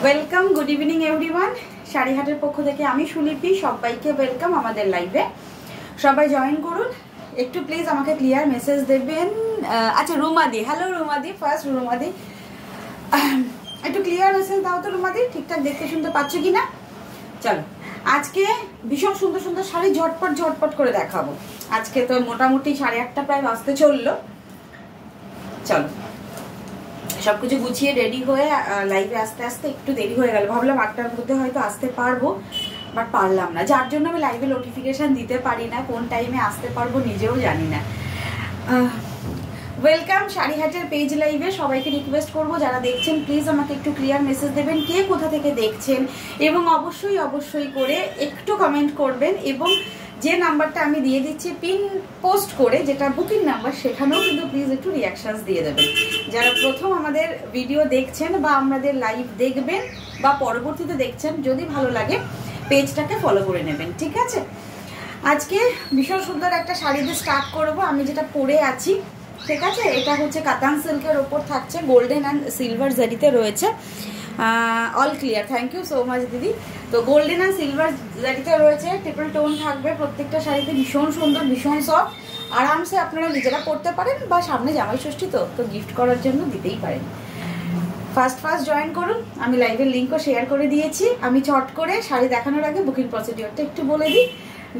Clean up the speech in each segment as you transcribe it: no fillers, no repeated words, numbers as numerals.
Welcome, good evening everyone. শাড়িহাটের পক্ষ থেকে আমি সুলিপি, সবাইকে ওয়েলকাম আমাদের লাইভে। সবাই জয়েন করুন। একটু প্লিজ আমাকে ক্লিয়ার মেসেজ দেবেন। আচ্ছা, রুমাদি, হ্যালো রুমাদি, ফার্স্ট রুমাদি, একটু ক্লিয়ার মেসেজ দাও তো রুমাদি, ঠিকঠাক দেখতে শুনতে পাচ্ছ কি না? চলো, আজকে ভীষণ সুন্দর সুন্দর শাড়ি ঝটপট ঝটপট করে দেখাবো। আজকে তো মোটামুটি 8:30 প্রায় বাজতে চললো। চলো, সবকিছু গুছিয়ে রেডি হয়ে লাইভে আসতে আসতে একটু দেরি হয়ে গেল। ভাবলাম 8টার মধ্যে হয়তো আসতে পারবো, বাট পারলাম না। যার জন্য আমি লাইভে নোটিফিকেশান দিতে পারি না, কোন টাইমে আসতে পারবো নিজেও জানি না। ওয়েলকাম শাড়িহাটের পেজ লাইভে। সবাইকে রিকোয়েস্ট করবো, যারা দেখছেন প্লিজ আমাকে একটু ক্লিয়ার মেসেজ দেবেন, কে কোথা থেকে দেখছেন, এবং অবশ্যই অবশ্যই করে একটু কমেন্ট করবেন। এবং যে নাম্বারটা আমি দিয়ে দিচ্ছি পিন পোস্ট করে, যেটা বুকিং নাম্বার, সেখানেও কিন্তু প্লিজ একটু রিয়াকশানস দিয়ে দেবেন। যারা প্রথম আমাদের ভিডিও দেখছেন বা আমাদের লাইভ দেখবেন বা পরবর্তীতে দেখছেন, যদি ভালো লাগে পেজটাকে ফলো করে নেবেন, ঠিক আছে? আজকে ভীষণ সুন্দর একটা শাড়ি দিয়ে স্টার্ট করবো। আমি যেটা পরে আছি, ঠিক আছে, এটা হচ্ছে কাতান সিল্কের ওপর থাকছে, গোল্ডেন অ্যান্ড সিলভার জারিতে রয়েছে। All clear, thank you so much দিদি। তো গোল্ডেন অ্যান্ড সিলভার জারিতে রয়েছে, ট্রিপল টোন থাকবে প্রত্যেকটা শাড়িতে। ভীষণ সুন্দর, ভীষণ সফট, আরামসে আপনারা নিজেরা পরতে পারেন, বা সামনে জামাই ষষ্ঠী তো গিফট করার জন্য দিতেই পারেন। ফার্স্ট জয়েন করুন। আমি লাইভের লিঙ্কও শেয়ার করে দিয়েছি। আমি চট করে শাড়ি দেখানোর আগে বুকিং প্রসিডিওরটা একটু বলে দিই।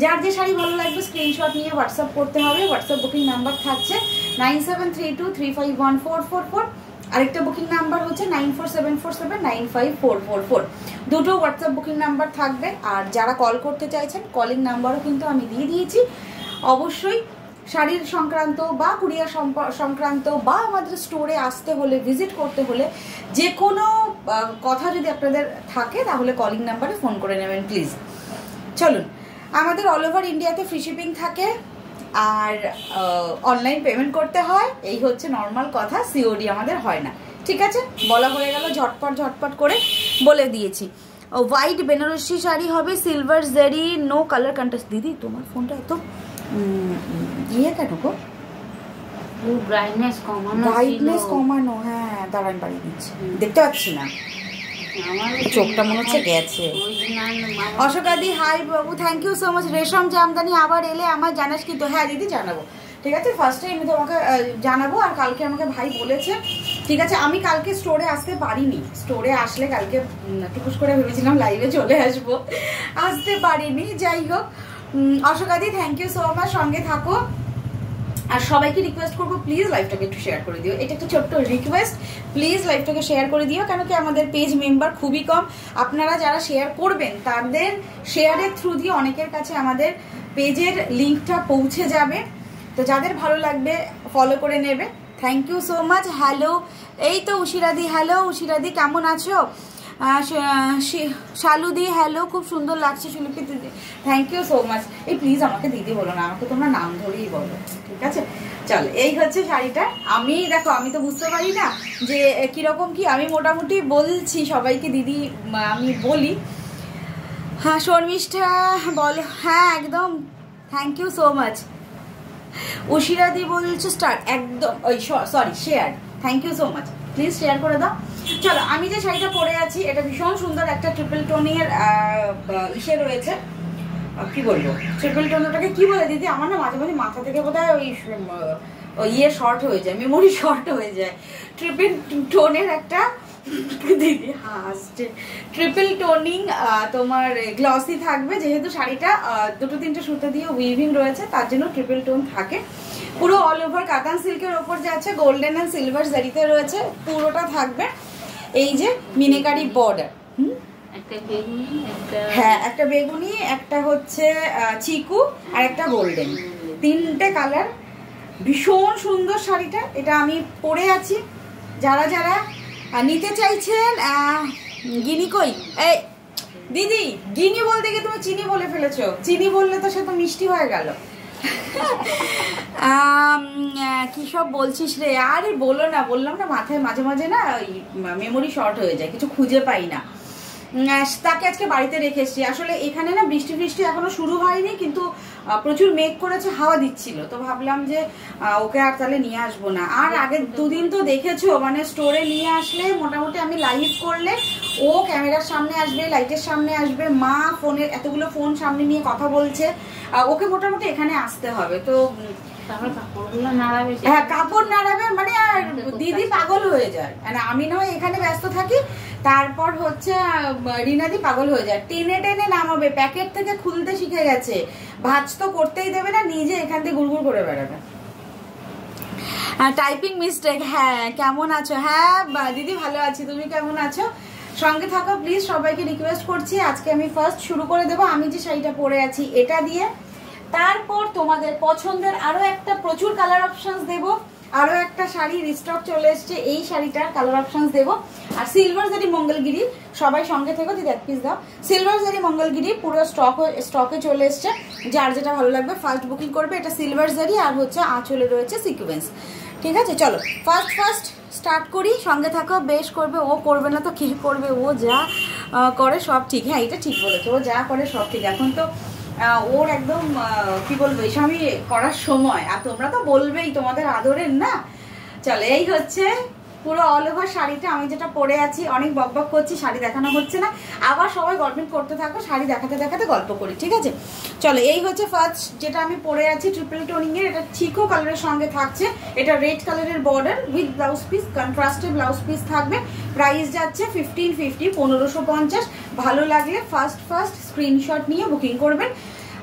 যার যে শাড়ি ভালো লাগবে স্ক্রিনশট নিয়ে হোয়াটসঅ্যাপ করতে হবে। হোয়াটসঅ্যাপ বুকিং নাম্বার থাকছে 9732351444। আরেকটা বুকিং নাম্বার হচ্ছে 9474795444। দুটো হোয়াটসঅ্যাপ বুকিং নাম্বার থাকবে। আর যারা কল করতে চাইছেন, কলিং নাম্বারও কিন্তু আমি দিয়ে দিয়েছি। অবশ্যই শাড়ির সংক্রান্ত বা কুরিয়ার সংক্রান্ত বা আমাদের স্টোরে আসতে হলে, ভিজিট করতে হলে, যে কোনো কথা যদি আপনাদের থাকে, তাহলে কলিং নাম্বারে ফোন করে নেবেন প্লিজ। চলুন, আমাদের অল ওভার ইন্ডিয়াতে ফ্রি শিপিং থাকে, আর অনলাইন পেমেন্ট করতে হয়। এই হচ্ছে নর্মাল কথা, সিওডি আমাদের হয় না, ঠিক আছে? বলা হয়ে গেল, ঝটপট ঝটপট করে বলে দিয়েছি। হোয়াইট বেনারসি শাড়ি হবে, সিলভার জারি, নো কালার কন্ট্রাস্ট। দিদি তোমার ফোনটা এত ইয়ে কেন গো? ব্রাইটনেস কমানো। হ্যাঁ, দাঁড়ান, বাড়ি দিচ্ছি, দেখতে পাচ্ছি না, চোখটা মনে হচ্ছে গেছে। অশোকাদি, high Babu, thank you so much. রেশম জামদানি আবার এলে আমার জানাস কি? তো হ্যাঁ দিদি, জানাবো, ঠিক আছে। ফার্স্টে আমি তোমাকে জানাবো। আর কালকে আমাকে ভাই বলেছে, ঠিক আছে। আমি কালকে স্টোরে আসতে পারিনি। স্টোরে আসলে কালকে টুকুস করে ভেবেছিলাম লাইভে চলে আসবো, আসতে পারিনি। যাই হোক, অশোকাদি থ্যাংক ইউ সো মাচ, সঙ্গে থাকো। আর সবাইকে রিকোয়েস্ট করবো, প্লিজ লাইভটাকে একটু শেয়ার করে দিও। এটা একটা ছোট্ট রিকোয়েস্ট, প্লিজ লাইভটাকে শেয়ার করে দিও। কেন কি আমাদের পেজ মেম্বার খুবই কম। আপনারা যারা শেয়ার করবেন, তাদের শেয়ারের থ্রু দিয়ে অনেকের কাছে আমাদের পেজের লিঙ্কটা পৌঁছে যাবে। তো যাদের ভালো লাগবে ফলো করে নেবে। Thank you so much. Hello, এই তো উশিরাদি, হ্যালো উশিরাদি, কেমন আছো? শালুদি, হ্যালো, খুব সুন্দর লাগছে সুলিপি দিদি, থ্যাংক ইউ সো মাচ। এই প্লিজ আমাকে দিদি বলো না, আমাকে তোমরা নাম ধরেই বলো, ঠিক আছে? চলো, এই হচ্ছে শাড়িটা। আমি দেখো, আমি তো বুঝতে পারি না যে কিরকম কি, আমি মোটামুটি বলছি সবাইকে দিদি, আমি বলি। হ্যাঁ শর্মিষ্ঠা বলো, হ্যাঁ একদম, থ্যাংক ইউ সো মাচ। উশিরাদি বলছে স্টার্ট, একদম, ওই sorry share, thank you so much, please share করে দাও। চলো, আমি যে শাড়িটা পরে আছি, এটা ভীষণ সুন্দর একটা ট্রিপল টোনের ইসে রয়েছে। কি বলবো, ট্রিপল টোনটাকে কি বলে দিদি? আমার না মাঝে মাঝে মাথা থেকে বোধহয় ওই ইয়ে শর্ট হয়ে যায়, মেমোরি শর্ট হয়ে যায়। ট্রিপল টোনের একটা দিদি হাসছে, ট্রিপল টোনিং তোমার গ্লসি থাকবে। যেহেতু শাড়িটা দুটো তিনটে সুতো দিয়ে উইভিং রয়েছে, তার জন্য ট্রিপল টোন থাকে। পুরো অল ওভার কাতান সিল্কের ওপর যাচ্ছে, গোল্ডেন অ্যান্ড সিলভার জারিতে রয়েছে, পুরোটা থাকবে এই যে মিনেকারি বর্ডার। হ্যাঁ, একটা বেগুনি, একটা হচ্ছে চিকু, আর একটা গোল্ডেন, তিনটে কালার। ভীষণ সুন্দর শাড়িটা, এটা আমি পরে আছি। যারা যারা নিতে চাইছেন, গিনি কই? এই দিদি, গিনি বলতে গিয়ে তুমি চিনি বলে ফেলেছো। চিনি বললে তো সে তো মিষ্টি হয়ে গেল। কি সব বলছিস রে? আরে বলো না, বললাম না মাথায় মাঝে মাঝে না ওই মেমোরি শর্ট হয়ে যায়, কিছু খুঁজে পাই না। তাকে আজকে বাড়িতে রেখে এসেছি। আসলে এখানে না বৃষ্টি বৃষ্টি এখনো শুরু হয়নি, কিন্তু প্রচুর মেঘ করেছে, হাওয়া দিচ্ছিল, তো ভাবলাম যে ওকে আর তাহলে নিয়ে আসবো না। আর আগের দুদিন তো দেখেছো, মানে স্টোরে নিয়ে আসলে মোটামুটি আমি লাইভ করলে ও ক্যামেরার সামনে আসবে, লাইটের সামনে আসবে, মা ফোনের এতগুলো ফোন সামনে নিয়ে কথা বলছে, ওকে মোটামুটি এখানে আসতে হবে। তো হ্যাঁ, কাপড় নাড়াবে মানে আর দিদি পাগল হয়ে যায়, মানে আমি নয় এখানে ব্যস্ত থাকি, তারপর হচ্ছে রিনাদি পাগল হয়ে যায়, টেনে টেনে নামাবে, প্যাকেট থেকে খুলতে শিখে গেছে, ভাজ তো করতেই দেবে না, নিজে এখান থেকে গুড়গুড় করে বেড়াবে। Typing mistake. হ্যাঁ, কেমন আছো? হ্যাঁ দিদি ভালো আছি, তুমি কেমন আছো? সঙ্গে থাকো প্লিজ, সবাইকে রিকোয়েস্ট করছি। আজকে আমি ফার্স্ট শুরু করে দেবো আমি যে শাড়িটা পরে আছি এটা দিয়ে, তারপর তোমাদের পছন্দের আরো একটা প্রচুর কালার অপশনস দেবো, আরো একটা শাড়ি রিস্টক চলে এসছে, এই শাড়িটার কালার অপশনস দেবো। আর সিলভার জারি মঙ্গলগিরি, সবাই সঙ্গে থেকো, দিদি এক পিস দাও। সিলভার জারি মঙ্গলগিরি পুরো স্টকে চলে এসছে, যার যেটা ভালো লাগবে ফার্স্ট বুকিং করবে। এটা সিলভার জারি আর হচ্ছে আঁচলে রয়েছে সিকোয়েন্স। ঠিক আছে, চলো ফার্স্ট স্টার্ট করি, সঙ্গে থাকো। বেশ করবে, ও করবে না তো কে করবে, ও যা করে সব ঠিক। হ্যাঁ, এটা ঠিক বলেছে, ও যা করে সব ঠিক। এখন তো ওর একদম কি বলবো, এসবই করার সময়, আর তোমরা তো বলবেই, তোমাদের আদরের না। চলো, এই হচ্ছে পুরো অল ওভার শাড়িটা আমি যেটা পরে আছি। অনেক বকবক করছি, শাড়ি দেখানো হচ্ছে না, আবার সবাই গল্প করতে থাকো, শাড়ি দেখাতে দেখাতে গল্প করি, ঠিক আছে? চলো, এই হচ্ছে ফার্স্ট যেটা আমি পরে আছি, ট্রিপল টোনিং এর, এটা চিকো কালারের সঙ্গে থাকছে, এটা রেড কালারের বর্ডার উইথ ব্লাউজ পিস, কন্ট্রাস্টে ব্লাউজ পিস থাকবে। প্রাইস যাচ্ছে 1550, 1550। ভালো লাগলে ফার্স্ট স্ক্রিনশট নিয়ে বুকিং করবেন।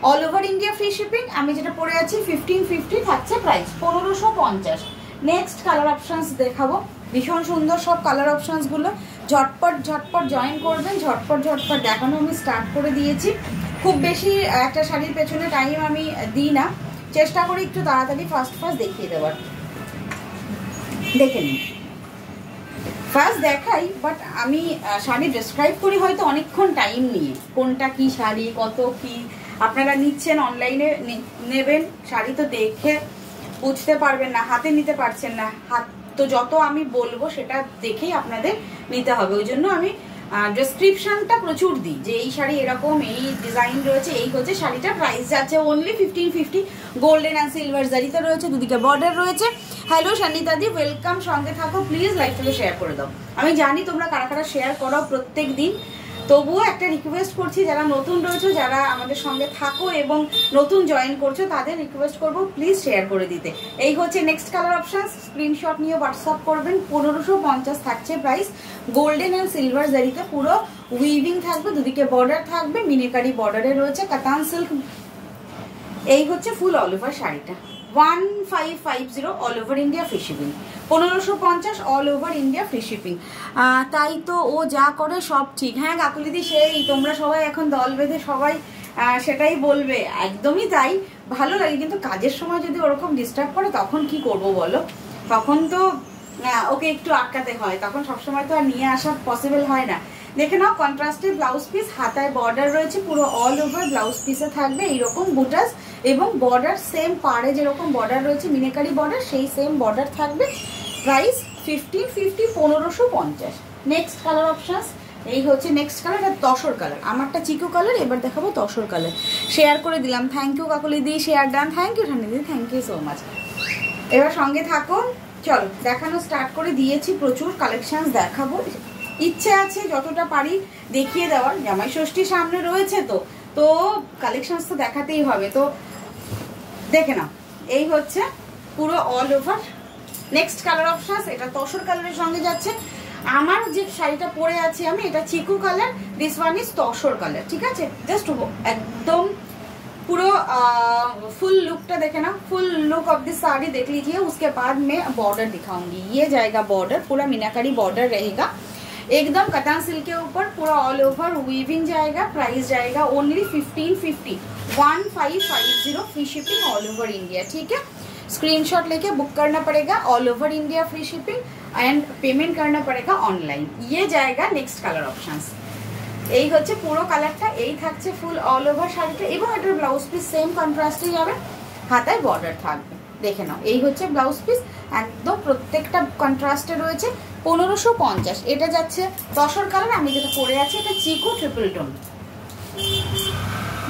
All over India free shipping. আমি যেটা পরে আছি 1550 থাকছে প্রাইস, 1550। নেক্সট কালার অপশনস দেখাবো, ভীষণ সুন্দর সব কালার অপশনস গুলো, ঝটপট জয়েন করবেন, ঝটপট দেখানো আমি স্টার্ট করে দিয়েছি। খুব বেশি একটা শাড়ির পেছনে টাইম আমি দিই না, চেষ্টা করি একটু তাড়াতাড়ি ফার্স্ট দেখিয়ে দেওয়ার। দেখে নিন, ফার্স্ট দেখাই, বাট আমি শাড়ি ডেসক্রাইব করি হয়তো অনেকক্ষণ টাইম নিয়ে, কোনটা কি শাড়ি, কত কি। আপনারা নিচ্ছেন অনলাইনে নেবেন, শাড়ি তো দেখে বুঝতে পারবেন না, হাতে নিতে পারছেন না, হাত তো যত আমি বলবো সেটা দেখেই আপনাদের নিতে হবে। ওই জন্য আমি ডেসক্রিপশনটা প্রচুর দিই, যে এই শাড়ি এরকম, এই ডিজাইন রয়েছে, এই হচ্ছে শাড়িটা। প্রাইস যাচ্ছে অনলি 1550। গোল্ডেন অ্যান্ড সিলভার জারিতে রয়েছে, দুদিকে বর্ডার রয়েছে। হ্যালো সানিতাদি, ওয়েলকাম, সঙ্গে থাকো প্লিজ, লাইভটাকে শেয়ার করে দাও। আমি জানি তোমরা কারা কারা শেয়ার করো প্রত্যেক দিন, তবুও একটা রিকোয়েস্ট করছি, যারা নতুন রয়েছে, যারা আমাদের সঙ্গে থাকো এবং নতুন জয়েন করছো, তাদের রিকোয়েস্ট করবো প্লিজ শেয়ার করে দিতে। এই হচ্ছে নেক্সট কালার অপশন, স্ক্রিনশট নিয়ে হোয়াটসঅ্যাপ করবেন। 1550 থাকছে প্রাইস। গোল্ডেন অ্যান্ড সিলভার জারিতে পুরো উইভিং থাকবে, দুদিকে বর্ডার থাকবে, মিনেকারি বর্ডারে রয়েছে কাতান সিল্ক। এই হচ্ছে ফুল অল ওভার শাড়িটা, 1550 all over India free shipping, 1550 all over India free shipping. তাই তো, ও যা করে সব ঠিক। হ্যাঁ কাকুলিদি, সেই তোমরা সবাই এখন দল বেঁধে সবাই সেটাই বলবে, একদমই তাই। ভালো লাগে, কিন্তু কাজের সময় যদি ওরকম ডিস্টার্ব করে তখন কি করব বলো? তখন তো ওকে একটু আটকাতে হয়, তখন সবসময় তো আর নিয়ে আসা পসিবল হয় না। দেখে নাও, কন্ট্রাস্টে ব্লাউজ পিস, হাতায় বর্ডার রয়েছে, পুরো অল ওভার ব্লাউজ পিসে থাকবে এইরকম বুটাস, এবং বর্ডার সেম পাড়ে যেরকম বর্ডার রয়েছে মিনেকারি বর্ডার, সেই সেম বর্ডার থাকবে। প্রাইস 1550, 1550। নেক্সট কালার অপশনস, এই হচ্ছে নেক্সট কালার, এটা তসর কালার, আমারটা চিকু কালার, এবার দেখাবো তসর কালার। শেয়ার করে দিলাম, থ্যাংক ইউ কাকুলিদি, শেয়ার ডান, থ্যাংক ইউ ঠান্ডিদি, থ্যাংক ইউ সো মাচ। এবার সঙ্গে থাকো, চলো দেখানো স্টার্ট করে দিয়েছি, প্রচুর কালেকশনস দেখাবো, ইচ্ছে আছে যতটা পারি দেখিয়ে দেওয়ার। জামাই ষষ্ঠী সামনে রয়েছে, তো কালেকশনস তো দেখাতেই হবে, তো দেখে নাও। এই হচ্ছে পুরো all over. Next colour options, এটা তসর কালারের সঙ্গে যাচ্ছে। আমার যে শাড়িটা পরে আছি আমি, এটা chikoo colour, this one is tussar colour, ঠিক আছে? জাস্ট एकदम पूरा फुल लुकটা देखे ना, full look of this sari देख लीजिए। उसके बाद मैं बॉर्डर दिखाऊंगी, ये जाएगा बॉर्डर, पूरा मीनाकारी बॉर्डर रहेगा, एकदम कतान सिल्क के ऊपर पूरा ऑल ओवर वीविंग जाएगा। प्राइस जाएगा only 1550, 1550 free shipping all over India, ठीक है? स्क्रीनशॉट लेके बुक करना पड़ेगा, all over India free shipping, and payment करना पड़ेगा ऑनलाइन। ये जाएगा नेक्स्ट कलर ऑप्शंस। এই হচ্ছে পুরো কালারটা, এই থাকছে ফুল অল ওভার শাড়িটা, এবং এটার ব্লাউজ পিস সেম কন্ট্রাস্টে যাবে, হাতায় বর্ডার থাকবে। দেখে নাও, এই হচ্ছে ব্লাউজ পিস, একদম প্রত্যেকটা কন্ট্রাস্টে রয়েছে। 1550। এটা যাচ্ছে তসর কালার, আমি যেটা পরে আছি এটা chikoo triple tone.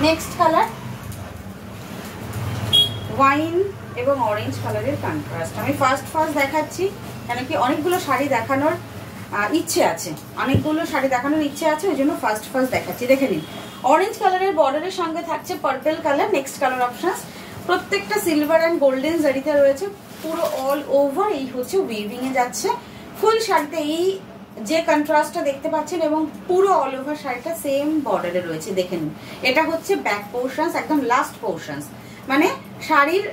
Next colour wine এবং অরেঞ্জ কালারের কন্ট্রাস্ট। আমি ফার্স্ট দেখাচ্ছি কেন কি অনেকগুলো শাড়ি দেখানোর ইচ্ছে আছে, ওই জন্য ফার্স্ট দেখাচ্ছি। দেখে নিন, অরেঞ্জ কালারের বর্ডারের সঙ্গে থাকছে purple colour. Next colour options, প্রত্যেকটা সিলভার অ্যান্ড গোল্ডেন জারিতে রয়েছে, পুরো অল ওভার এই হচ্ছে উইভিং এ যাচ্ছে। ফুল শাড়িতে এই যে কন্ট্রাস্টটা দেখতে পাচ্ছেন এবং পুরো অল ওভার শাড়িটা সেম বর্ডারে রয়েছে। দেখে নিন, এটা হচ্ছে ব্যাক পোর্শনস, একদম লাস্ট পোর্শনস, মানে শাড়ির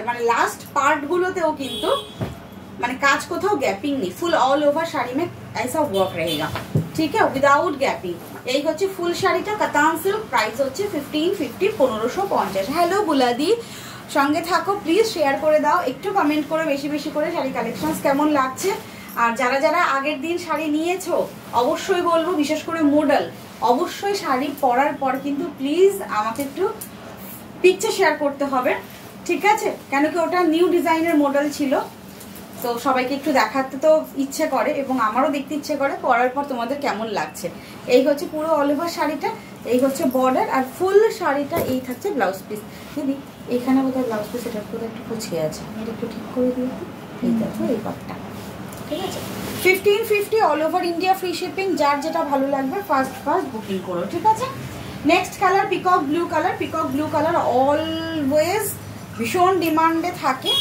মানে লাস্ট পার্ট গুলোতেও কিন্তু মানে কাজ কোথাও গ্যাপিং নেই, ফুল অল ওভার শাড়ি में ऐसा वर्क रहेगा, ठीक है, विदाउट গ্যাপিং। এই হচ্ছে ফুল শাড়িটা, কাতান সিল্ক, প্রাইস হচ্ছে 1550, 1550। হ্যালো বুলাদি, সঙ্গে থাকো, প্লিজ শেয়ার করে দাও, একটু কমেন্ট করে বেশি বেশি করে শাড়ি কালেকশনস কেমন লাগছে। আর যারা যারা আগের দিন শাড়ি নিয়েছো অবশ্যই বলবো, বিশেষ করে মডেল, অবশ্যই শাড়ি পরার পর কিন্তু প্লিজ আমাকে একটু পিকচার শেয়ার করতে হবে, ঠিক আছে, কেন কি ওটা নিউ ডিজাইনের মডেল ছিল, তো সবাইকে একটু দেখাতে তো ইচ্ছে করে এবং আমারও দেখতে ইচ্ছে করে পরার পর তোমাদের কেমন লাগছে। এই হচ্ছে পুরো অল ওভার শাড়িটা, এই হচ্ছে বর্ডার, আর ফুল শাড়িটা এই থাকছে ব্লাউজ পিস। দিদি এখানে বোধহয় ব্লাউজ পিস এটা বোধহয় একটু কুচিয়ে আছে, এটা একটু ঠিক করে দিই, এই দেখো এই পাটটা, ঠিক আছে। 1550 all over India, free shipping. যার যেটা ভালো লাগবে ফার্স্ট বুকিং করো, ঠিক আছে। Next colour peacock blue colour. Peacock blue colour always ভীষণ ডিমান্ডে থাকে।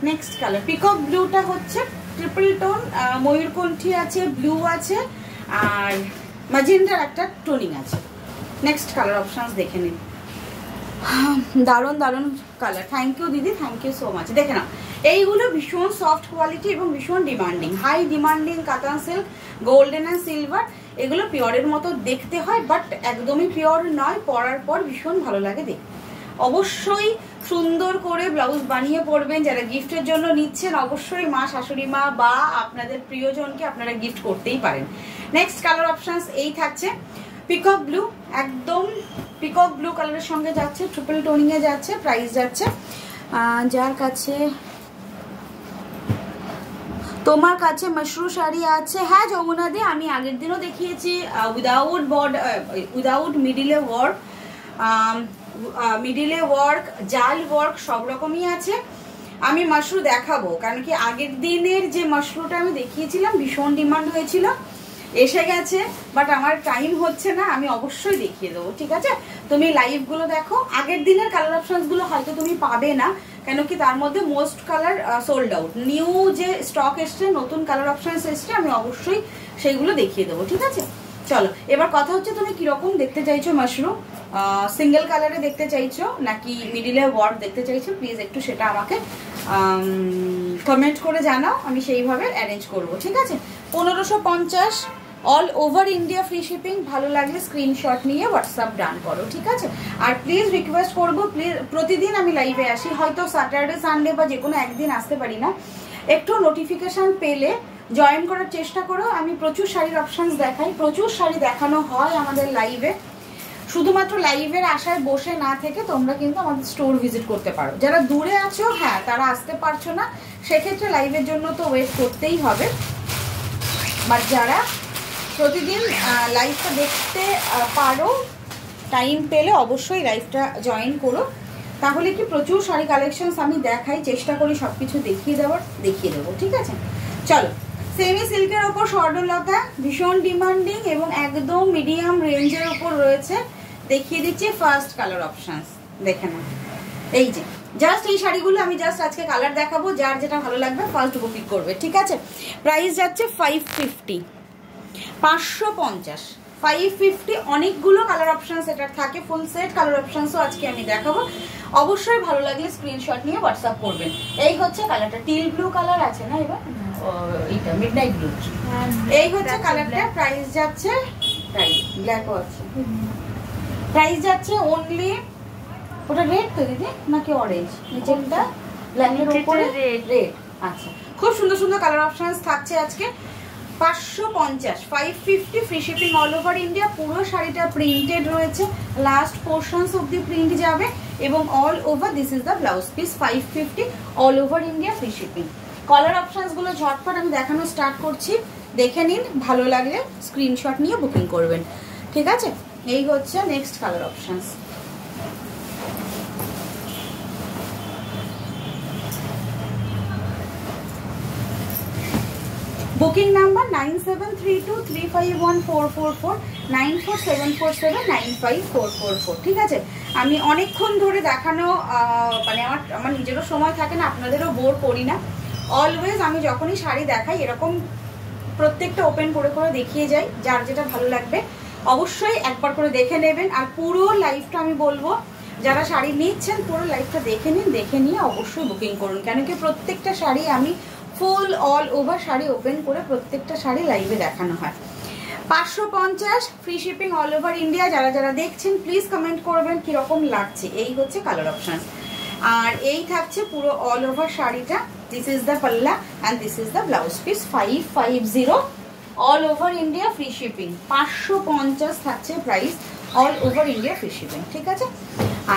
নেক্সট কালার পিকক ব্লুটা হচ্ছে ট্রিপল টোন, ময়ূরকণ্ঠী আছে, ব্লু আছে, আর ম্যাজেন্ডার একটা টোনিং আছে। নেক্সট কালার অপশনস দেখে নিন, দারুণ দারুণ কালার। থ্যাংক ইউ দিদি, থ্যাংক ইউ সো মাচ। দেখে নাও, এইগুলো ভীষণ সফট কোয়ালিটি এবং ভীষণ ডিমান্ডিং, হাই ডিমান্ডিং কাতান সিল্ক, গোল্ডেন অ্যান্ড সিলভার। এগুলো পিওরের মতো দেখতে হয়, বাট একদমই পিওর নয়, পরার পর ভীষণ ভালো লাগে দেখতে। অবশ্যই সুন্দর করে ব্লাউজ বানিয়ে পরবেন, যারা গিফটের জন্য নিচ্ছেন অবশ্যই মা, শাশুড়ি মা বা আপনাদের প্রিয়জনকে আপনারা গিফট করতেই পারেন। নেক্সট কালার অপশনস এই থাকছে পিকক ব্লু, একদম পিকক ব্লু কালারের সঙ্গে যাচ্ছে, ট্রিপল টোনিং এ যাচ্ছে, প্রাইস যাচ্ছে যার কাছে তোমার কাছে মশরু শাড়ি আছে। হ্যাঁ যমুনা দি, আমি আগের দিনও দেখিয়েছি উইদাউট বর্ডার, উইদাউট মিডিলে ওয়ার্ক, মিডিলে ওয়ার্ক, জাল ওয়ার্ক সব রকমই আছে। আমি মাশরু দেখাবো, কারণ কি আগের দিনের যে মাশরুটা আমি দেখিয়েছিলাম ভীষণ ডিমান্ড হয়েছিল, এসে গেছে, বাট আমার টাইম হচ্ছে না, আমি অবশ্যই দেখিয়ে দেবো, ঠিক আছে। তুমি লাইভগুলো দেখো, আগের দিনের কালার অপশনসগুলো হয়তো তুমি পাবে না, কেন কি তার মধ্যে most colour sold out. New যে স্টক এসছে, নতুন কালার অপশনস এসছে, আমি অবশ্যই সেইগুলো দেখিয়ে দেবো, ঠিক আছে। চলো এবার কথা হচ্ছে তুমি কিরকম দেখতে চাইছো মাশরুম, সিঙ্গেল কালারে দেখতে চাইছো নাকি মিডিলে ওয়ার্ক দেখতে চাইছো, প্লিজ একটু সেটা আমাকে কমেন্ট করে জানাও, আমি সেইভাবে অ্যারেঞ্জ করব, ঠিক আছে। 1550 all over India, free shipping. ভালো লাগলে স্ক্রিনশট নিয়ে হোয়াটসঅ্যাপ ডান করো, ঠিক আছে। আর প্লিজ রিকোয়েস্ট করবো, প্লিজ প্রতিদিন আমি লাইভে আসি, হয়তো স্যাটারডে সানডে বা যে কোনো একদিন আসতে পারি না, একটু নোটিফিকেশান পেলে জয়েন করার চেষ্টা করো। আমি প্রচুর শাড়ির অপশানস দেখাই, প্রচুর শাড়ি দেখানো হয় আমাদের লাইভে। শুধুমাত্র লাইভের আশায় বসে না থেকে তোমরা কিন্তু আমাদের স্টোর ভিজিট করতে পারো। যারা দূরে আছো, হ্যাঁ তারা আসতে পারছো না, সেক্ষেত্রে লাইভের জন্য তো ওয়েট করতেই হবে, বাট যারা প্রতিদিন লাইভটা দেখতে পারো, টাইম পেলে অবশ্যই লাইভটা জয়েন করো, তাহলে কি প্রচুর শাড়ি কালেকশনস আমি দেখাই, চেষ্টা করি সব কিছু দেখিয়ে দেবো, ঠিক আছে। চলো, সেমি সিল্কের ওপর স্বর্ণলতা, ভীষণ ডিমান্ডিং এবং একদম মিডিয়াম রেঞ্জের ওপর রয়েছে। দেখিয়ে দিচ্ছি ফার্স্ট কালার অপশনস, দেখে নাও। এই যে জাস্ট এই শাড়িগুলো আমি জাস্ট আজকে কালার দেখাবো, যার যেটা ভালো লাগবে ফার্স্ট বুকিং করবে, ঠিক আছে। প্রাইস যাচ্ছে 550, 550, 550। অনেকগুলো কালার অপশনস এটার থাকে, ফুল সেট কালার অপশনসও আজকে আমি দেখাবো। অবশ্যই ভালো লাগলে স্ক্রিনশট নিয়ে হোয়াটসঅ্যাপ করবেন। এই হচ্ছে কালারটা, টিল ব্লু কালার আছে না, এবার এইটা মিডনাইট ব্লু, এই হচ্ছে কালারটা। প্রাইস যাচ্ছে, ব্ল্যাকও আছে, প্রাইস যাচ্ছে অনলি, ওটা রেড তো দিদি নাকি অরেঞ্জ, নিচেরটা ব্ল্যাকের উপরে রেড। আচ্ছা, খুব সুন্দর সুন্দর কালার অপশনস থাকছে আজকে। 550, 550 free shipping all over India. পুরো শাড়িটা প্রিন্টেড রয়েছে, last portions of the print যাবে এবং all over this is the blouse piece. 550 all over India free shipping. Colour অপশনসগুলো ঝটপট আমি দেখানো স্টার্ট করছি, দেখে নিন, ভালো লাগলে স্ক্রিনশট নিয়ে বুকিং করবেন, ঠিক আছে? এই হচ্ছে next colour options. Booking number 9732351444, 9474795444, ঠিক আছে? আমি অনেকক্ষণ ধরে দেখানো মানে আমার নিজেরও সময় থাকে না, আপনাদেরও বোর করি না। অলওয়েজ আমি যখনই শাড়ি দেখাই এরকম প্রত্যেকটা ওপেন করে করে দেখিয়ে যাই, যার যেটা ভালো লাগবে অবশ্যই একবার করে দেখে নেবেন। আর পুরো লাইভটা আমি বলবো যারা শাড়ি নিচ্ছেন পুরো লাইভটা দেখে নিন, দেখে নিয়ে অবশ্যই বুকিং করুন, কেন কি প্রত্যেকটা শাড়ি আমি ফুল অল ওভার শাড়ি ওপেন করে প্রত্যেকটা শাড়ি লাইভে দেখানো হয়। 550 free shipping all over India. যারা যারা দেখছেন প্লিজ কমেন্ট করবেন কিরকম লাগছে। এই হচ্ছে কালার অপশন, আর এই থাকছে পুরো অল ওভার শাড়িটা। দিস ইজ দ্য পাল্লা and this is the blouse piece. 550 all over India free shipping. 550 থাকছে price, all over India free shipping, ঠিক আছে?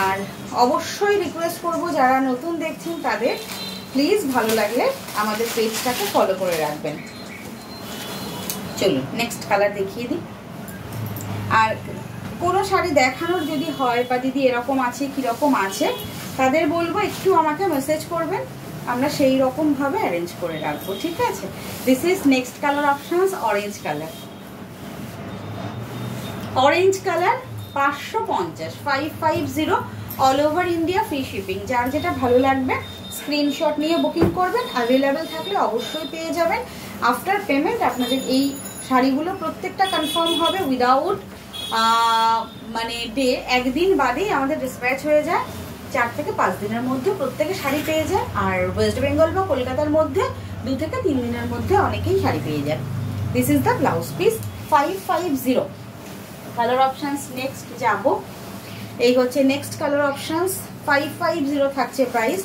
আর অবশ্যই রিকোয়েস্ট করবো যারা নতুন দেখছেন তাদের প্লিজ ভালো লাগলে আমাদের পেজটাকে ফলো করে রাখবেন। চলুন নেক্সট কালার দেখিয়ে দিই। আর কোনো শাড়ি দেখানোর যদি হয় বা দিদি এরকম আছে কীরকম আছে তাদের বলবো একটু আমাকে মেসেজ করবেন, আমরা সেই রকম ভাবে অ্যারেঞ্জ করে রাখবো, ঠিক আছে? This is next colour options, orange colour. Orange colour 550, 550 all over India free shipping. যার যেটা ভালো লাগবে স্ক্রিনশট নিয়ে বুকিং করবেন, অ্যাভেলেবেল থাকলে অবশ্যই পেয়ে যাবেন। আফটার পেমেন্ট আপনাদের এই শাড়িগুলো প্রত্যেকটা কনফার্ম হবে উইদাউট মানে ডে, একদিন বাদেই আমাদের ডিসপ্যাচ হয়ে যায়। 4 থেকে 5 দিনের মধ্যে প্রত্যেকে শাড়ি পেয়ে যায়, আর ওয়েস্ট বেঙ্গল বা কলকাতার মধ্যে 2 থেকে 3 দিনের মধ্যে অনেকেই শাড়ি পেয়ে যায়। This is the blouse piece. 550 colour options. Next যাব, এই হচ্ছে নেক্সট কালার অপশনস। 550 থাকছে price,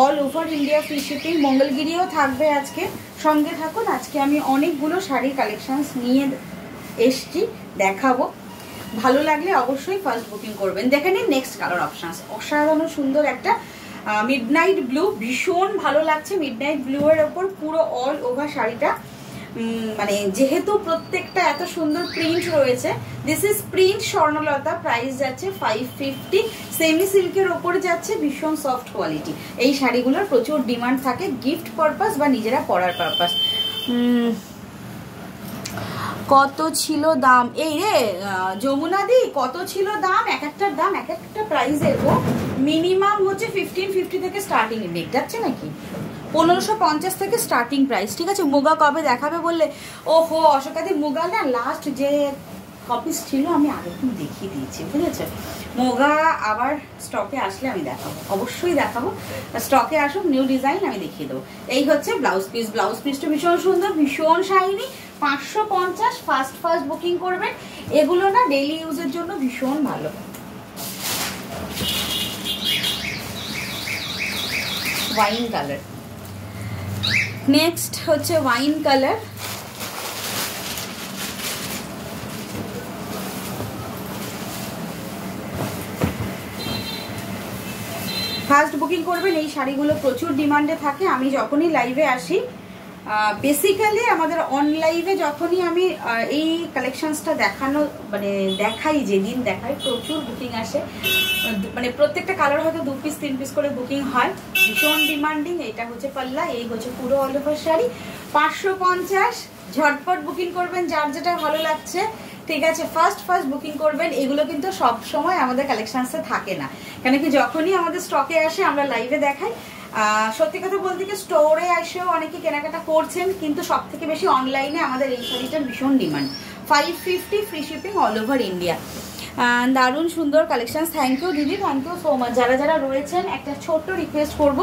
all over India free shipping. মঙ্গলগিরিও থাকবে আজকে, সঙ্গে থাকুন। আজকে আমি অনেকগুলো শাড়ির কালেকশনস নিয়ে এসছি, দেখাবো। ভালো লাগলে অবশ্যই ফার্স্ট বুকিং করবেন। দেখে নিন নেক্সট কালার অপশনস। অসাধারণ সুন্দর একটা মিডনাইট ব্লু, ভীষণ ভালো লাগছে। মিডনাইট ব্লু এর ওপর পুরো অল ওভার শাড়িটা, মানে যেহেতু প্রত্যেকটা এত সুন্দর প্রিন্ট রয়েছে। This is print Swarnalata. Price যাচ্ছে 550। সেমি সিল্কের ওপরে যাচ্ছে, ভীষণ সফট কোয়ালিটি। এই শাড়িগুলোর প্রচুর ডিমান্ড থাকে গিফট পারপাস বা নিজেরা পরার পারপাস। কত ছিল দাম? এই রে যমুনা দি, কত ছিল দাম? এক একটার দাম এক একটা প্রাইসের গো। মিনিমাম হচ্ছে 1550 থেকে স্টার্টিং। দেখ যাচ্ছে নাকি? 1550 থেকে স্টার্টিং প্রাইস, ঠিক আছে? মুগা কবে দেখাবে বললে? ওহো অশোকাদি, মুগা না লাস্ট যে কপিস ছিল আমি আগের দিন দেখিয়ে দিয়েছি, বুঝেছো? মুগা আবার স্টকে আসলে আমি দেখাবো, অবশ্যই দেখাবো। স্টকে আসুক, নিউ ডিজাইন আমি দেখিয়ে দেবো। এই হচ্ছে ব্লাউজ পিস। ব্লাউজ পিসটা ভীষণ সুন্দর, ভীষণ শাইনি। 550 ফার্স্ট বুকিং করবেন। এগুলো না ডেইলি ইউজের জন্য ভীষণ ভালো। Wine colour. নেক্সট হচ্ছে ওয়াইন কালার। ফার্স্ট বুকিং করবেন। এই শাড়িগুলো প্রচুর ডিমান্ডে থাকে। আমি যখনই লাইভে আসি, বেসিক্যালি আমাদের অনলাইভে যখনই আমি এই কালেকশনসটা দেখাই, যেদিন দেখাই প্রচুর বুকিং আসে। মানে প্রত্যেকটা কালার হয়তো 2 পিস 3 পিস করে বুকিং হয়, ভীষণ ডিমান্ডিং। এটা হচ্ছে পাল্লা, এই হচ্ছে পুরো অল ওভার শাড়ি। 550 ঝটপট বুকিং করবেন যার যেটা ভালো লাগছে, ঠিক আছে? ফার্স্ট বুকিং করবেন। এগুলো কিন্তু সব সময় আমাদের কালেকশনসে থাকে না, কেন কি যখনই আমাদের স্টকে আসে আমরা লাইভে দেখাই। সত্যি কথা বলতে কি স্টোরে এসেও অনেকে কেনাকাটা করছেন, কিন্তু সব থেকে বেশি অনলাইনে আমাদের এই শাড়িটার ভীষণ demand. 550 free shipping all over India. দারুণ সুন্দর কালেকশন। থ্যাংক ইউ দিদি, থ্যাংক ইউ সো মাচ। যারা যারা রয়েছেন একটা ছোট্ট রিকোয়েস্ট করব,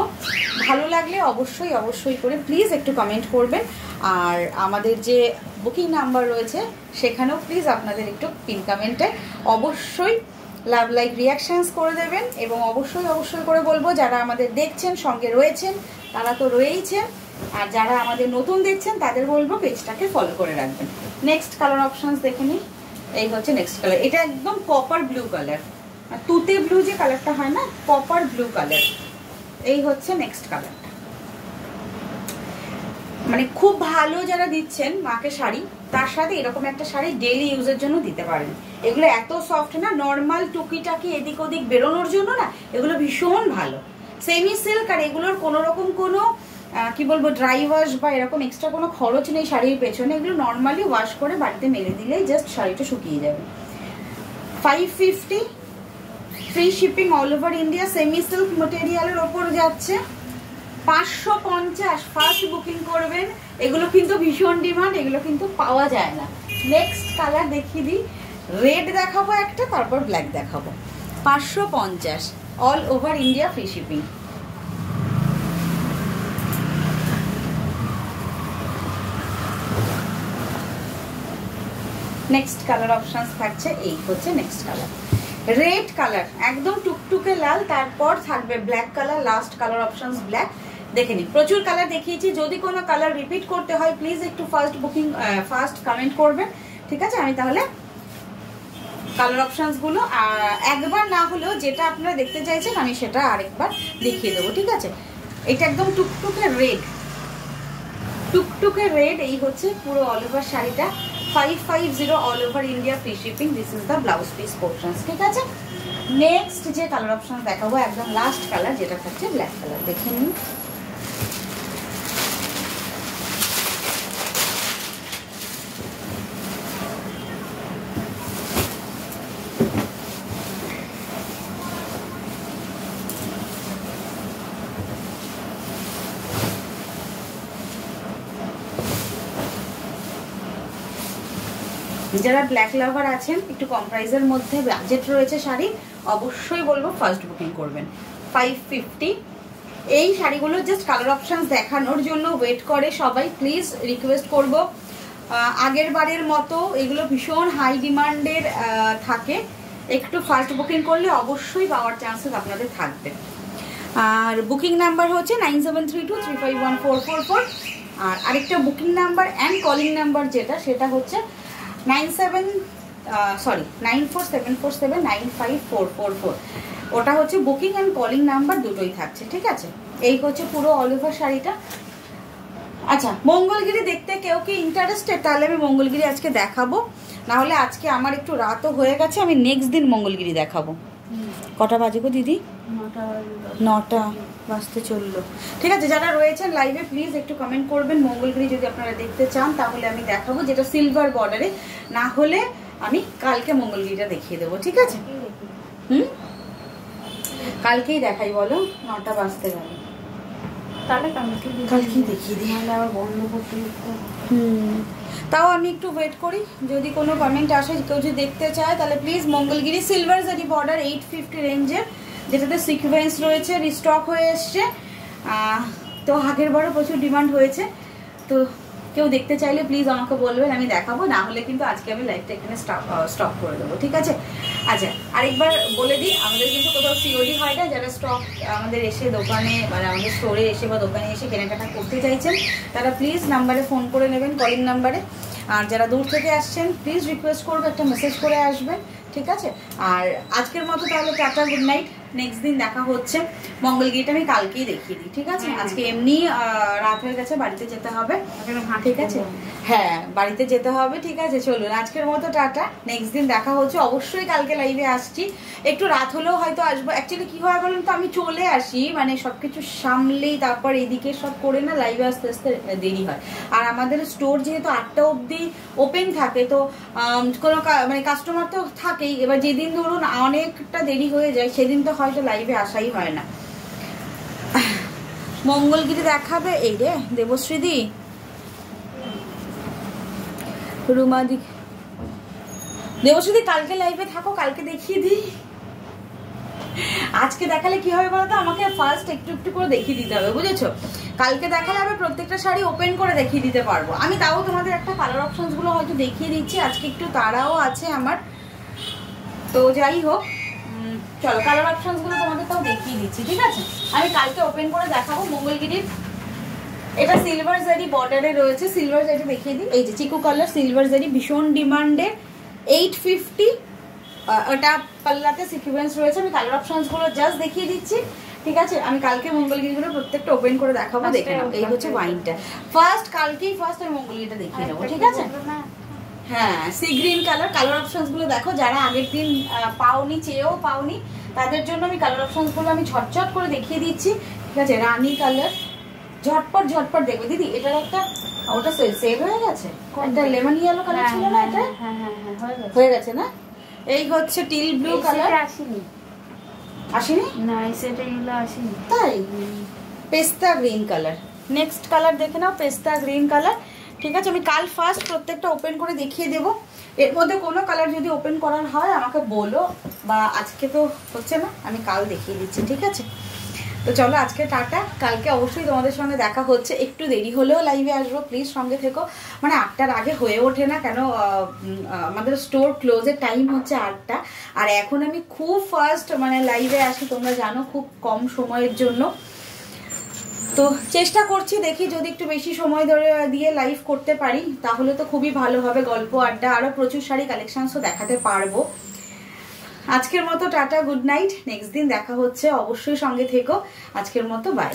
ভালো লাগলে অবশ্যই করে প্লিজ একটু কমেন্ট করবেন। আর আমাদের যে বুকিং নাম্বার রয়েছে সেখানেও প্লিজ আপনাদের একটু পিন কমেন্টে অবশ্যই লাভ লাইক রিয়াকশানস করে দেবেন। এবং অবশ্যই করে বলবো যারা আমাদের দেখছেন সঙ্গে রয়েছেন তারা তো রয়েইছেন, আর যারা আমাদের নতুন দেখছেন তাদের বলবো পেজটাকে ফলো করে রাখবেন। নেক্সট কালার অপশনস দেখে নিই। এই হচ্ছে নেক্সট কালার, এটা একদম কপার ব্লু কালার, তুতে ব্লু যে কালারটা হয় না, কপার ব্লু কালার। এই হচ্ছে নেক্সট কালারটা, মানে খুব ভালো যারা দিচ্ছেন মাকে শাড়ি, তার সাথে এরকম একটা শাড়ি ডেইলি ইউজের জন্য দিতে পারেন। এগুলো এত সফট না, নর্মাল টুকিটাকি এদিক ওদিক বেরোনোর জন্য না, এগুলো ভীষণ ভালো। সেমি সিল্ক, আর এগুলোর কোনো রকম কোনো কি বলবো ড্রাই ওয়াশ বা এরকম এক্সট্রা কোনো খরচ নেই শাড়ির পেছনে। এগুলো নর্মালি ওয়াশ করে বাড়িতে মেলে দিলেই জাস্ট শাড়িটা শুকিয়ে যাবে। 550 free shipping all over India, semi silk মেটেরিয়ালের ওপর যাচ্ছে। 550 ফার্স্ট বুকিং করবেন। এগুলো কিন্তু ভীষণ ডিমান্ড, এগুলো কিন্তু পাওয়া যায় না। নেক্সট কালার দেখিয়ে দিই, রেড দেখাবো একটা, তারপর ব্ল্যাক দেখাবো। 550 all over India free shipping. Next colour options থাকছে, এই হচ্ছে নেক্সট কালার, রেড কালার একদম টুকটুকে লাল, তারপর থাকবে black colour, last colour options black. দেখে নিন, প্রচুর কালার দেখিয়েছি, যদি কোনো কালার রিপিট করতে হয় প্লিজ একটু ফার্স্ট কমেন্ট করবেন, ঠিক আছে? আমি তাহলে কালার অপশনস গুলো একবার না হলেও যেটা আপনারা দেখতে চাইছেন আমি সেটা আরেকবার দেখিয়ে দেবো, ঠিক আছে? এটা একদম টুকটুকে রেড, টুকটুকে রেড। এই হচ্ছে পুরো অল ওভার শাড়িটা, 550 all over India free shipping. This is the blouse piece portions, ঠিক আছে? নেক্সট যে কালার অপশন দেখাবো একদম লাস্ট কালার, যেটা থাকছে ব্ল্যাক কালার। দেখে নিন, যারা ব্ল্যাক লাভার আছেন, একটু কম প্রাইসের মধ্যে বাজেট রয়েছে শাড়ি, অবশ্যই বলবো ফার্স্ট বুকিং করবেন। 550 এই শাড়িগুলো জাস্ট কালার অপশনস দেখানোর জন্য ওয়েট করে সবাই, প্লিজ রিকোয়েস্ট করব। আগের বারের মতো এগুলো ভীষণ হাই ডিমান্ডের থাকে, একটু ফার্স্ট বুকিং করলে অবশ্যই পাওয়ার চান্সেস আপনাদের থাকবে। আর বুকিং নাম্বার হচ্ছে 9732351444, আর আরেকটা booking number and calling number যেটা, সেটা হচ্ছে 9474795444। ওটা হচ্ছে বুকিং অ্যান্ড কলিং নাম্বার, দুটোই থাকছে, ঠিক আছে? এই হচ্ছে পুরো অল ওভার শাড়িটা। আচ্ছা, মঙ্গলগিরি দেখতে কেউ কি ইন্টারেস্টেড? তাহলে আমি মঙ্গলগিরি আজকে দেখাবো, না হলে আজকে আমার একটু রাতও হয়ে গেছে, আমি নেক্সট দিন মঙ্গলগিরি দেখাবো। কটা বাজে গো দিদি? 9টা বাজতে চললো, ঠিক আছে? যারা রয়েছেন লাইভে প্লিজ একটু কমেন্ট করবেন মঙ্গলগিরি যদি আপনারা দেখতে চান, তাহলে আমি দেখাবো, যেটা সিলভার বর্ডারে। না হলে আমি কালকে মঙ্গলগিরিটা দেখিয়ে দেবো, ঠিক আছে? কালকেই দেখাই, বলো 9টা বাজতে গেল, তাহলে কালকেই দেখিয়ে দিই, নাহলে আবার বন্ধ করতে। তাও আমি একটু ওয়েট করি, যদি কোনো কমেন্ট আসে, কেউ যদি দেখতে চায়, তাহলে প্লিজ মঙ্গলগিরি সিলভার জারি বর্ডার 850 রেঞ্জের, যেটাতে সিকোয়েন্স রয়েছে, রিস্টক হয়ে এসছে। তো আগের বারও প্রচুর ডিমান্ড হয়েছে, তো কেউ দেখতে চাইলে প্লিজ আমাকে বলবেন, আমি দেখাবো। না হলে কিন্তু আজকে আমি লাইভটা এখানে স্টপ করে দেবো, ঠিক আছে? আচ্ছা, আরেকবার বলে দিই, আমাদের কিন্তু কোথাও সিওডি হয় না। যারা স্টক আমাদের এসে দোকানে, মানে আমাদের স্টোরে এসে বা দোকানে এসে কেনাকাটা করতে চাইছেন, তারা প্লিজ নাম্বারে ফোন করে নেবেন, কলিং নাম্বারে। আর যারা দূর থেকে আসছেন প্লিজ রিকোয়েস্ট করবো একটা মেসেজ করে আসবেন, ঠিক আছে? আর আজকের মতো তাহলে টাটা, গুড নাইট। নেক্সট দিন দেখা হচ্ছে। মঙ্গলগিরিটা আমি কালকেই দেখিয়ে দিই, ঠিক আছে? আজকে এমনি রাত হয়ে গেছে, বাড়িতে যেতে হবে, ঠিক আছে? হ্যাঁ, বাড়িতে যেতে হবে, ঠিক আছে? চলুন, আজকের মতো টাটা, নেক্সট দিন দেখা হচ্ছে। অবশ্যই কালকে লাইভে আসছি, একটু রাত হলেও হয়তো আসবো। অ্যাকচুয়ালি কি হয় বলুন তো, আমি চলে আসি, মানে সবকিছু সামলেই তারপর এদিকে সব করে না লাইভে আসতে আসতে দেরি হয়। আর আমাদের স্টোর যেহেতু 8টা অবধি ওপেন থাকে, তো কোনো মানে কাস্টমার তো থাকেই। এবার যেদিন ধরুন অনেকটা দেরি হয়ে যায়, সেদিন তো হয়তো লাইভে আসাই হয় না। মঙ্গলগিরি দেখাবে এই রে দেবশ্রীদি, রুমাদি। দেবশ্রীদি কালকে লাইভে থাকো, কালকে দেখিয়ে দিই। আজকে দেখালে কি হবে বলতো, আমাকে ফার্স্ট একটু একটু করে দেখিয়ে দিতে হবে, বুঝেছো? কালকে দেখালে আমি প্রত্যেকটা শাড়ি ওপেন করে দেখিয়ে দিতে পারবো। আমি তাও তোমাদের একটা কালার অপশনস গুলো হয়তো দেখিয়ে দিচ্ছি, আজকে একটু তাড়াও আছে আমার। তো যাই হোক, চলো কালার অপশনস গুলো তোমাদের তাও দেখিয়ে দিচ্ছি, ঠিক আছে? আমি কালকে ওপেন করে দেখাবো মঙ্গলগিরির এটা সিলভার জারি বর্ডারে রয়েছে, সিলভার জারি দেখিয়ে দিই, এই যে চিকু কালার সিলভার জারি ভীষণ ডিমান্ডে, 850। ওটা পাল্লাতে সিকোয়েন্স রয়েছে। আমি কালার অপশনস গুলো জাস্ট দেখিয়ে দিচ্ছি, ঠিক আছে? আমি কালকে মঙ্গলগিরিগুলো প্রত্যেকটা ওপেন করে দেখাবো, দেখে নাও। এই হচ্ছে ওয়াইনটা কালকেই ফার্স্ট আমি মঙ্গলগিরিটা দেখিয়ে দেবো, ঠিক আছে? হ্যাঁ, sea green colour. Colour options গুলো দেখো, যারা আগের দিন পাওনি, চেয়েও পাওনি, তাদের জন্য আমি কালার অপশনস গুলো আমি ঝটঝট করে দেখিয়ে দিচ্ছি, ঠিক আছে? রানী কালার, ঝটপট ঝটপট দেখবে দিদি। এটার একটা, ওটা সেল হয়ে গেছে, একটা লেমন ইয়েলো কালার ছিল না, এটা হয়ে গেছে না? এই হচ্ছে টিল ব্লু কালার, আসেনি না, এই সেটা এগুলো আসেনি, তাই? পেস্তা গ্রিন কালার, নেক্সট কালার দেখে নাও, পেস্তা গ্রিন কালার, ঠিক আছে? আমি কাল ফার্স্ট প্রত্যেকটা ওপেন করে দেখিয়ে দেবো। এর মধ্যে কোনো কালার যদি ওপেন করার হয় আমাকে বলো, বা আজকে তো হচ্ছে না, আমি কাল দেখিয়ে দিচ্ছি, ঠিক আছে? তো চলো আজকে টাটা, কালকে অবশ্যই তোমাদের সঙ্গে দেখা হচ্ছে। একটু দেরি হলেও লাইভে আসবো, প্লিজ সঙ্গে থেকো। মানে 8টার আগে হয়ে ওঠে না, কেন আমাদের স্টোর ক্লোজের টাইম হচ্ছে 8টা, আর এখন আমি খুব ফার্স্ট মানে লাইভে আসি, তোমরা জানো, খুব কম সময়ের জন্য। তো চেষ্টা করছি, দেখি যদি একটু বেশি সময় ধরে দিয়ে লাইভ করতে পারি তাহলে তো খুবই ভালো হবে, গল্প আড্ডা, আরো প্রচুর শাড়ি কালেকশনসও দেখাতে পারবো। আজকের মতো টাটা, গুড নাইট, নেক্সট দিন দেখা হচ্ছে, অবশ্যই সঙ্গে থেকো। আজকের মতো বাই।